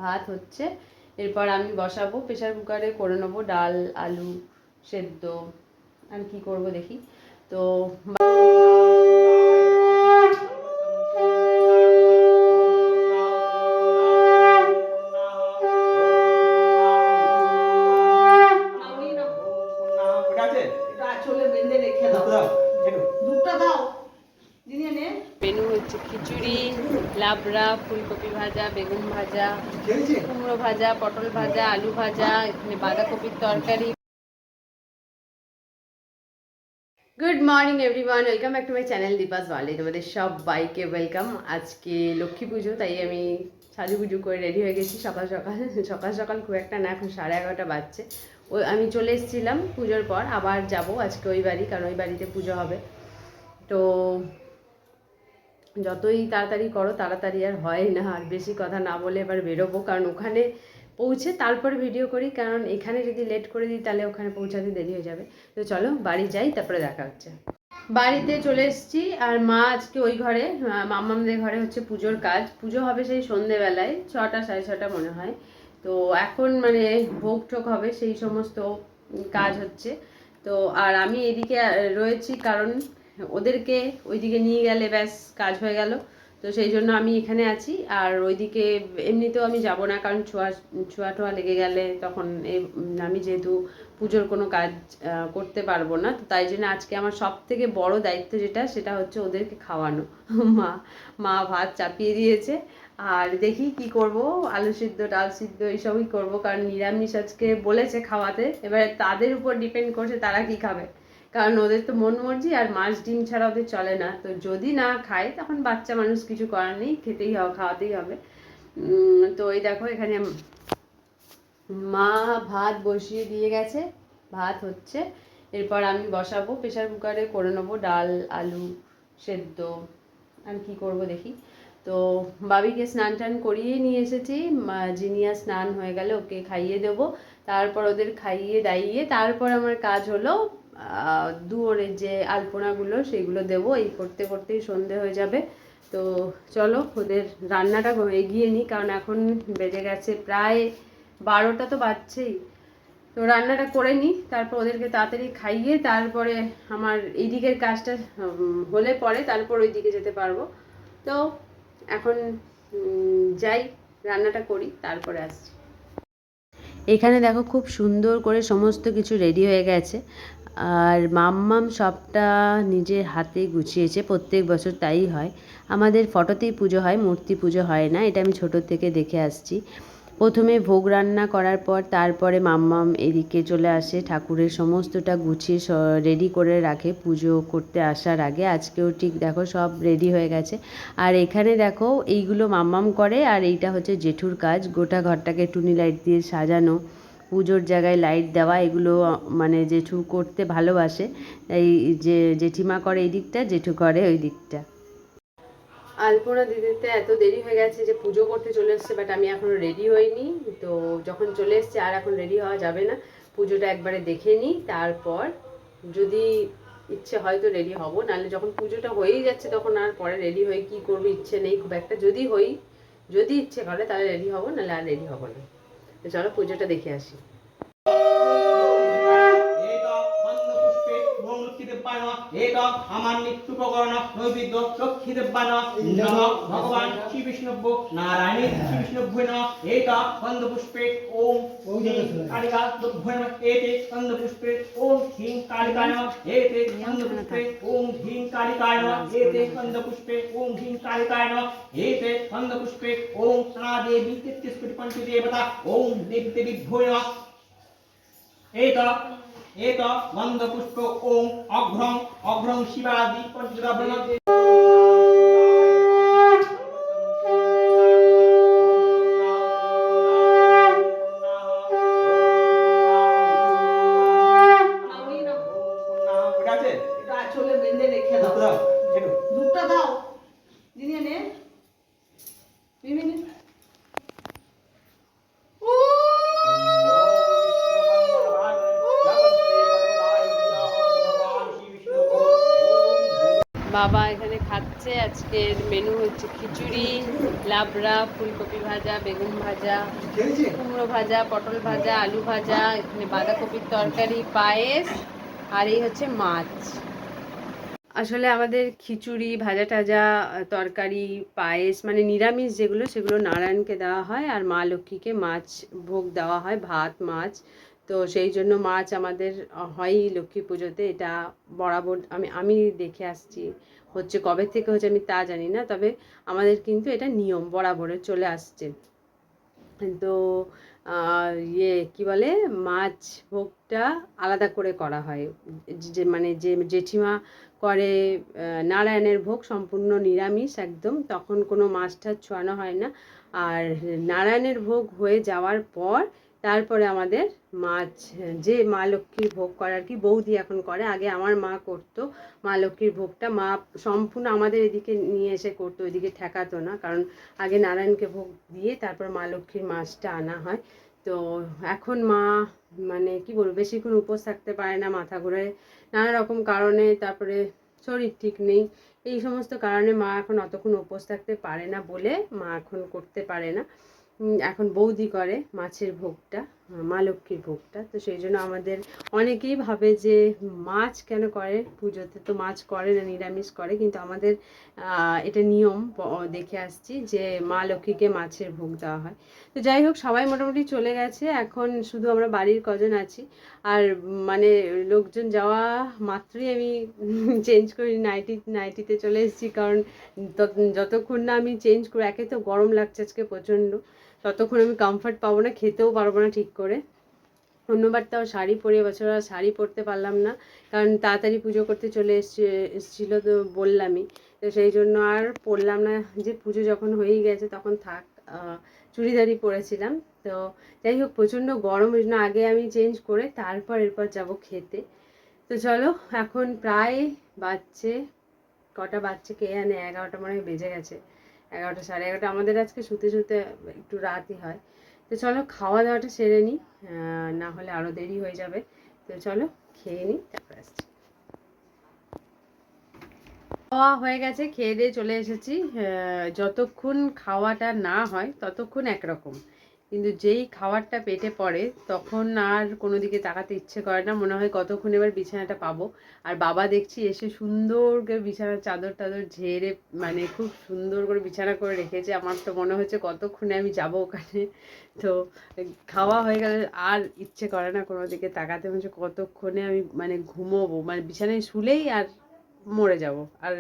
ভাত হচ্ছে, এরপর আমি বসাবো প্রেশার কুকারে, করে নেবো ডাল, আলু সেদ্ধ, আর কি করব দেখি। তো মেনু হচ্ছে খিচুড়ি, লাবড়া, ফুলকপি ভাজা, বেগুন ভাজা, কুমড়ো ভাজা, পটল ভাজা, আলু ভাজা, এখানে বাঁধাকপির তরকারি। Good morning everyone, welcome back to my channel Deepa's ওয়ার্ল্ডে। তোমাদের সবাইকে ওয়েলকাম। আজকে লক্ষ্মী পুজো, তাই আমি সাজুগুজু করে রেডি হয়ে গেছি সকাল সকাল। সকাল সকাল খুব একটা না, এখন 11:30 বাজছে। আমি চলে এসেছিলাম পুজোর পর, আবার যাব আজকে ওই বাড়ি, কারণ ওই বাড়িতে পুজো হবে। তো যতই তাড়াতাড়ি করো তাড়াতাড়ি আর হয় না, আর বেশি কথা না বলে এবার বেরোবো, কারণ ওখানে পৌঁছে তারপরে ভিডিও করি, কারণ এখানে যদি লেট করে দিই তাহলে ওখানে পৌঁছাতে দেরি হয়ে যাবে। তো চলো বাড়ি যাই, তারপরে দেখা হচ্ছে। বাড়িতে চলে এসেছি, আর মা আজকে ওই ঘরে, মাম্মামদের ঘরে হচ্ছে পুজোর কাজ। পুজো হবে সেই সন্ধেবেলায় 6টা 6:30 মনে হয়। তো এখন মানে ভোগ টোগ হবে, সেই সমস্ত কাজ হচ্ছে। তো আর আমি এদিকে রয়েছি, কারণ ওদেরকে ওইদিকে নিয়ে গেলে ব্যাস কাজ হয়ে গেল। তো সেই জন্য আমি এখানে আছি। আর ওইদিকে এমনিতেও আমি যাব না, কারণ ছোঁয়া টোয়া লেগে গেলে তখন আমি যেহেতু পুজোর কোনো কাজ করতে পারবো না, তো তাই জন্য আজকে আমার সব থেকে বড় দায়িত্ব সেটা হচ্ছে ওদেরকে খাওয়ানো। মা মা ভাত চাপিয়ে দিয়েছে, আর দেখি কি করব, আলু সিদ্ধ ডাল সিদ্ধ এইসবই করব, কারণ নিরামিষ আজকে বলেছে খাওয়াতে। এবারে তাদের উপর ডিপেন্ড করছে তারা কি খাবে, কারণ ওদের তো মন মর্জি, আর মাছ ডিম ছাড়া ওদের চলে না। তো যদি না খায় তখন বাচ্চা মানুষ, কিছু করার নেই, খেতেই হবে, খাওয়াতেই হবে। তো এই দেখো এখানে মা ভাত বসিয়ে দিয়ে গেছে, ভাত হচ্ছে, এরপর আমি বসাবো প্রেশার কুকারে, করে নেবো ডাল, আলু সেদ্ধ, আর কি করব দেখি। তো বাবিকে স্নান টান করিয়ে নিয়ে এসেছি, জিনিয়া স্নান হয়ে গেলে ওকে খাইয়ে দেবো, তারপর ওদের খাইয়ে দাইয়ে তারপর আমার কাজ হলো দুয়ারে যে আলপনাগুলো সেগুলো দেবো। এই করতে করতেই সন্ধে হয়ে যাবে। তো চলো ওদের রান্নাটা এগিয়ে নিই, কারণ এখন বেজে গেছে প্রায় 12টা তো বাজছেই। তো রান্নাটা করে নিই, তারপর ওদেরকে তাড়াতাড়ি খাইয়ে তারপরে আমার এই দিকের কাজটা হলে পরে তারপর ওই দিকে যেতে পারবো। তো এখন যাই, রান্নাটা করি, তারপরে আসছি। এখানে দেখো খুব সুন্দর করে সমস্ত কিছু রেডি হয়ে গেছে, আর মাম্মাম সবটা নিজের হাতে গুছিয়েছে। প্রত্যেক বছর তাই হয়, আমাদের ফটোতেই পুজো হয়, মূর্তি পুজো হয় না, এটা আমি ছোটোর থেকে দেখে আসছি। প্রথমে ভোগ রান্না করার পর তারপরে মাম্মাম এদিকে চলে আসে, ঠাকুরের সমস্তটা গুছিয়ে রেডি করে রাখে পুজো করতে আসার আগে। আজকেও ঠিক দেখো সব রেডি হয়ে গেছে। আর এখানে দেখো এইগুলো মাম্মাম করে, আর এইটা হচ্ছে জেঠুর কাজ, গোটা ঘরটাকে টুনি লাইট দিয়ে সাজানো, পুজোর জায়গায় লাইট দেওয়া, এগুলো মানে জেঠু করতে ভালোবাসে। এই যে জেঠিমা করে এই দিকটা, জেঠু করে ওই দিকটা। আলপনা দিদিতে এত দেরি হয়ে গেছে যে পুজো করতে চলে এসছে, বাট আমি এখনও রেডি হইনি। তো যখন চলে এসছে আর এখন রেডি হওয়া যাবে না, পুজোটা একবারে দেখে নিই, তারপর যদি ইচ্ছে হয় তো রেডি হব, নাহলে যখন পুজোটা হয়েই যাচ্ছে তখন আর পরে রেডি হয়ে কী করবো, ইচ্ছে নেই খুব একটা। যদি ইচ্ছে করে তাহলে রেডি হব, নাহলে আর রেডি হব না। তো চলো পুজোটা দেখে আসি। আমার নিত্যুপকরণ নৈবেদ্য লক্ষ্মী দেবান নমঃ ভগবান শ্রী বিষ্ণুভ্য নারায়ণী শ্রী বিষ্ণুভ্য নমঃ এটা গন্ধপুষ্পে ওম কালিকা দুভ্য নমঃ এতে গন্ধপুষ্পে ওম হ্রিং কালিকায় নমঃ এতে গন্ধপুষ্পে ওম হ্রিং কালিকায় নমঃ এতে গন্ধপুষ্পে ওম হ্রিং কালিকায় নমঃ এতে গন্ধপুষ্পে ওম সনাদেবী 33 কোটি পঞ্চদেবতা ওম দেবী দেবীভ্যো নমঃ এটা एक गंधपुष्प ओम अघ्रं अघ्रं शिवादि पंचदा ब्रह्मते বাবা এখানে খাচ্ছে। আজকের মেনু হচ্ছে খিচুড়ি, লাবড়া, ফুলকপি ভাজা, বেগুন ভাজা, কুমড়ো ভাজা, পটল ভাজা, আলু ভাজা, এখানে বাঁধাকপির তরকারি, পায়েস, আর এই হচ্ছে মাছ। আসলে আমাদের খিচুড়ি, ভাজা টাজা, তরকারি, পায়েস মানে নিরামিষ যেগুলো সেগুলো নারায়ণকে দেওয়া হয়, আর মা লক্ষ্মীকে মাছ ভোগ দেওয়া হয়, ভাত মাছ। তো সেই জন্য মাছ আমাদের হয়ই লক্ষ্মী পুজোতে, এটা বরাবর আমি দেখে আসছি। হচ্ছে কবে থেকে হচ্ছে আমি তা জানি না, তবে আমাদের কিন্তু এটা নিয়ম বরাবরের চলে আসছে। তো কি বলে, মাছ ভোগটা আলাদা করে করা হয়। যে মানে যে জেঠিমা করে নারায়ণের ভোগ সম্পূর্ণ নিরামিষ একদম, তখন কোনো মাছ টাছ ছোঁয়ানো হয় না। আর নারায়ণের ভোগ হয়ে যাওয়ার পর তারপরে আমাদের মাছ, যে মা লক্ষ্মীর ভোগ করে আর কি, বৌদি এখন করে, আগে আমার মা করতো মা লক্ষ্মীর ভোগটা। মা সম্পূর্ণ আমাদের এদিকে নিয়ে এসে করতো, ওইদিকে ঠেকাতো না, কারণ আগে নারায়ণকে ভোগ দিয়ে তারপর মা লক্ষ্মীর মাছটা আনা হয়। তো এখন মা মানে কি বলবো, বেশিক্ষণ উপোস থাকতে পারে না, মাথা ঘুরে নানা রকম কারণে, তারপরে শরীর ঠিক নেই, এই সমস্ত কারণে মা এখন অতক্ষণ উপোস থাকতে পারে না বলে মা এখন করতে পারে না। এখন বৌদি করে মাছের ভোগটা, মা লক্ষ্মীর ভোগটা। তো সেই জন্য আমাদের অনেকেই ভাবে যে মাছ কেন করে পুজোতে, তো মাছ করে না, নিরামিষ করে, কিন্তু আমাদের এটা নিয়ম দেখে আসছি যে মা লক্ষ্মীকে মাছের ভোগ দেওয়া হয়। তো যাই হোক, সবাই মোটামুটি চলে গেছে, এখন শুধু আমরা বাড়ির কজন আছি। আর মানে লোকজন যাওয়া মাত্রই আমি চেঞ্জ করি, নাইটিতে চলে এসেছি, কারণ যতক্ষণ না আমি চেঞ্জ করে, একে তো গরম লাগছে আজকে প্রচণ্ড, ততক্ষণ আমি কমফর্ট পাবো না, খেতেও পারবো না ঠিক করে। অন্যবার তাও শাড়ি পরে, এবছর আর শাড়ি পরতে পারলাম না, কারণ তাড়াতাড়ি পুজো করতে চলে এসেছিলো, তো বললামই। তো সেই জন্য আর পরলাম না, যে পুজো যখন হয়েই গেছে তখন থাক, চুড়িদারই পরেছিলাম। তো যাই হোক, প্রচণ্ড গরম, ওই জন্য আগে আমি চেঞ্জ করে তারপর এরপর যাব খেতে। তো চলো, এখন প্রায় বাজছে, কটা বাজছে কে জানে, 11টা মনে হয় বেজে গেছে, 11টা সাড়ে 11টা, আমাদের আজকে শুতে শুতে একটু রাতই হয়। তো চলো খাওয়া দাওয়াটা সেরে নিই, না হলে আরও দেরি হয়ে যাবে। তো চলো খেয়ে নিই, তারপর আসছি। খাওয়া হয়ে গেছে, খেয়ে দিয়ে চলে এসেছি। যতক্ষণ খাওয়াটা না হয় ততক্ষণ একরকম, কিন্তু যেই খাবারটা পেটে পড়ে তখন আর কোনো দিকে তাকাতে ইচ্ছে করে না, মনে হয় কতক্ষণ এবার বিছানাটা পাবো। আর বাবা দেখছি এসে সুন্দর করে বিছানার চাদর টাদর ঝেড়ে, মানে খুব সুন্দর করে বিছানা করে রেখেছে, আমার তো মনে হচ্ছে কতক্ষণে আমি যাব ওখানে। তো খাওয়া হয়ে গেলে আর ইচ্ছে করে না কোনো দিকে তাকাতে, হচ্ছে কতক্ষণে আমি মানে ঘুমোবো, মানে বিছানায় শুলেই আর মরে যাব, আর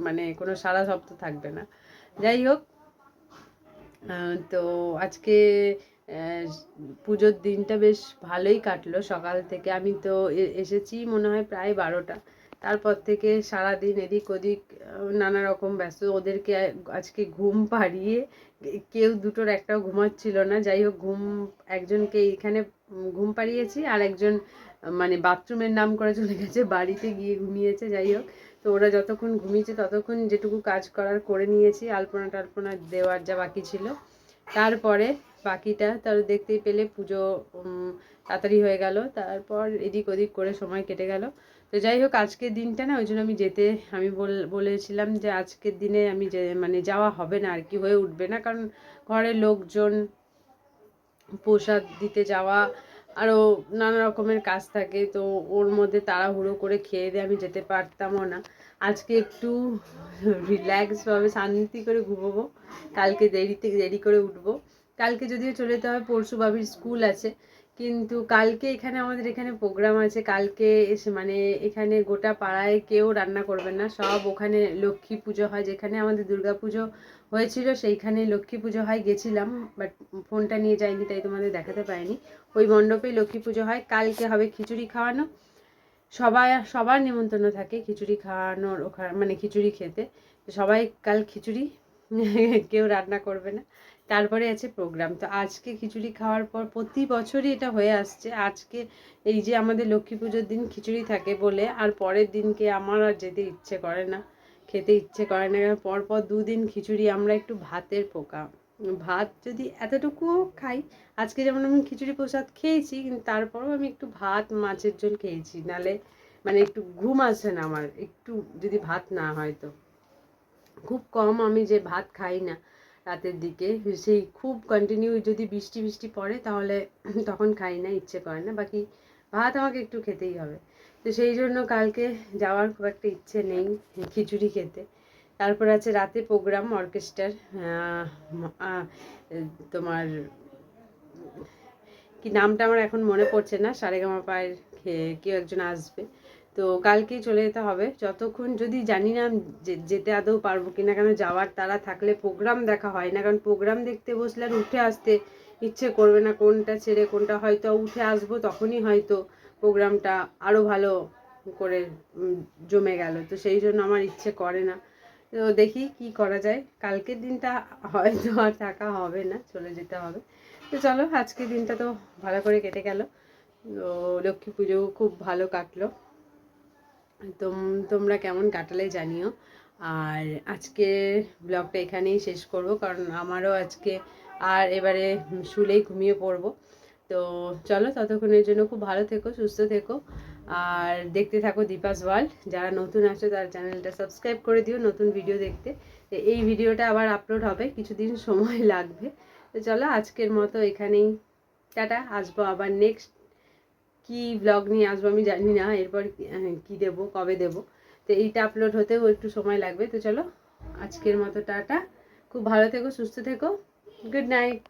মানে কোনো সারা শব্দ থাকবে না। যাই হোক, তো আজকে পুজোর দিনটা বেশ ভালোই কাটলো। সকাল থেকে আমি তো এসেছি মনে হয় প্রায় 12টা, তারপর থেকে সারাদিন এদিক ওদিক নানা রকম ব্যস্ত, ওদেরকে আজকে ঘুম পাড়িয়ে, কেউ দুটোর একটাও ঘুমাচ্ছিল না। যাই হোক, একজনকে এখানে ঘুম পাড়িয়েছি, আর একজন মানে বাথরুমের নাম করে চলে গেছে, বাড়িতে গিয়ে ঘুমিয়েছে। যাই হোক, তো ওরা যতক্ষণ ঘুমিয়েছে ততক্ষণ যেটুকু কাজ করার করে নিয়েছি, আলপনা টালপনা দেওয়ার যা বাকি ছিল। তারপরে বাকিটা তার দেখতেই পেলে, পুজো তাড়াতাড়ি হয়ে গেল, তারপর এদিক ওদিক করে সময় কেটে গেল। তো যাই হোক, আজকের দিনটা না, ওই জন্য আমি বলেছিলাম যে আজকের দিনে আমি মানে যাওয়া হবে না আর কি, হয়ে উঠবে না, কারণ ঘরের লোকজন, প্রসাদ দিতে যাওয়া, আরও নানা রকমের কাজ থাকে, তো ওর মধ্যে তাড়াহুড়ো করে খেয়ে দিয়ে আমি যেতে পারতামও না। আজকে একটু রিল্যাক্সভাবে শান্তি করে ঘুমোবো, কালকে দেরি করে উঠবো। কালকে যদিও চলে যেতে হবে, পরশু বাবির স্কুল আছে, কিন্তু কালকে আমাদের এখানে প্রোগ্রাম আছে। কালকে এসে মানে এখানে গোটা পাড়ায় কেউ রান্না করবে না, সব ওখানে লক্ষ্মী পুজো হয়, যেখানে আমাদের দুর্গা পুজো হয়েছিল সেইখানে লক্ষ্মী পুজো হয়, গেছিলাম, বাট ফোনটা নিয়ে যাইনি তাই তোমাদের দেখাতে পারিনি। ওই মণ্ডপেই লক্ষ্মী পুজো হয়। কালকে হবে খিচুড়ি খাওয়ানো, সবার নিমন্ত্রণ থাকে খিচুড়ি খাওয়ানোর, ওখানে মানে খিচুড়ি খেতে, সবাই কাল খিচুড়ি কেউ রান্না করবে না। তারপরে আছে প্রোগ্রাম। তো আজকে খিচুড়ি খাওয়ার পর, প্রতি বছরই এটা হয়ে আসছে, আজকে এই যে আমাদের লক্ষ্মী পুজোর দিন খিচুড়ি থাকে বলে, আর পরের দিনকে আমার আর যেতে ইচ্ছে করে না, খেতে ইচ্ছে করে না, পরপর 2 দিন খিচুড়ি। আমরা একটু ভাতের পোকা, ভাত যদি এতটুকুও খাই, আজকে যেমন আমি খিচুড়ি প্রসাদ খেয়েছি, কিন্তু তারপরেও আমি একটু ভাত মাছের ঝোল খেয়েছি, নালে মানে একটু ঘুম আসে না আমার, একটু যদি ভাত না হয় তো। খুব কম আমি যে ভাত খাই না রাতের দিকে, সেই খুব কন্টিনিউ যদি বৃষ্টি বৃষ্টি পড়ে তাহলে তখন খাই না, ইচ্ছে করে না, বাকি ভাত আমাকে একটু খেতেই হবে। তো সেই জন্য কালকে যাওয়ার খুব একটা ইচ্ছে নেই খিচুড়ি খেতে। তারপর আছে রাতে প্রোগ্রাম অর্কেস্ট্রার, তোমার কি নামটা আমার এখন মনে পড়ছে না, সারেগামাপার কেউ একজন আসবে। তো কালকেই চলে যেতে হবে, যতক্ষণ যদি জানি না যেতে আদৌ পারবো কিনা, কেন যাওয়ার তারা থাকলে প্রোগ্রাম দেখা হয় না, কারণ প্রোগ্রাম দেখতে বসলে আর উঠে আসতে ইচ্ছে করবে না, কোনটা ছেড়ে কোনটা, হয়তো উঠে আসবো তখনই হয়তো প্রোগ্রামটা আরও ভালো করে জমে গেল, তো সেই জন্য আমার ইচ্ছে করে না। তো দেখি কি করা যায়, কালকের দিনটা হয়তো আর থাকা হবে না, চলে যেতে হবে। তো চলো, আজকের দিনটা তো ভালো করে কেটে গেল, তো লক্ষ্মী পুজো খুব ভালো কাটলো। তোমরা কেমন কাটালে জানিও। আর আজকে ব্লগটা এখানেই শেষ করব, কারণ আমারও আজকে আর এবারে শুলেই ঘুমিয়ে পড়বো। তো চলো, ততক্ষণের জন্য খুব ভালো থেকো, সুস্থ থেকো, আর দেখতে থাকো দীপাস ওয়ার্ল্ড। যারা নতুন আছো তার চ্যানেলটা সাবস্ক্রাইব করে দিও নতুন ভিডিও দেখতে। তো এই ভিডিওটা আবার আপলোড হবে, কিছুদিন সময় লাগবে। তো চলো, আজকের মতো এখানেই টাটা, আসবো আবার নেক্সট কি ব্লগ নিয়ে আসবো আমি জানি না, এরপর কি দেবো, কবে দেবো, তো এইটা আপলোড হতেও একটু সময় লাগবে। তো চলো, আজকের মতো টাটা, খুব ভালো থেকো, সুস্থ থেকো, গুড নাইট।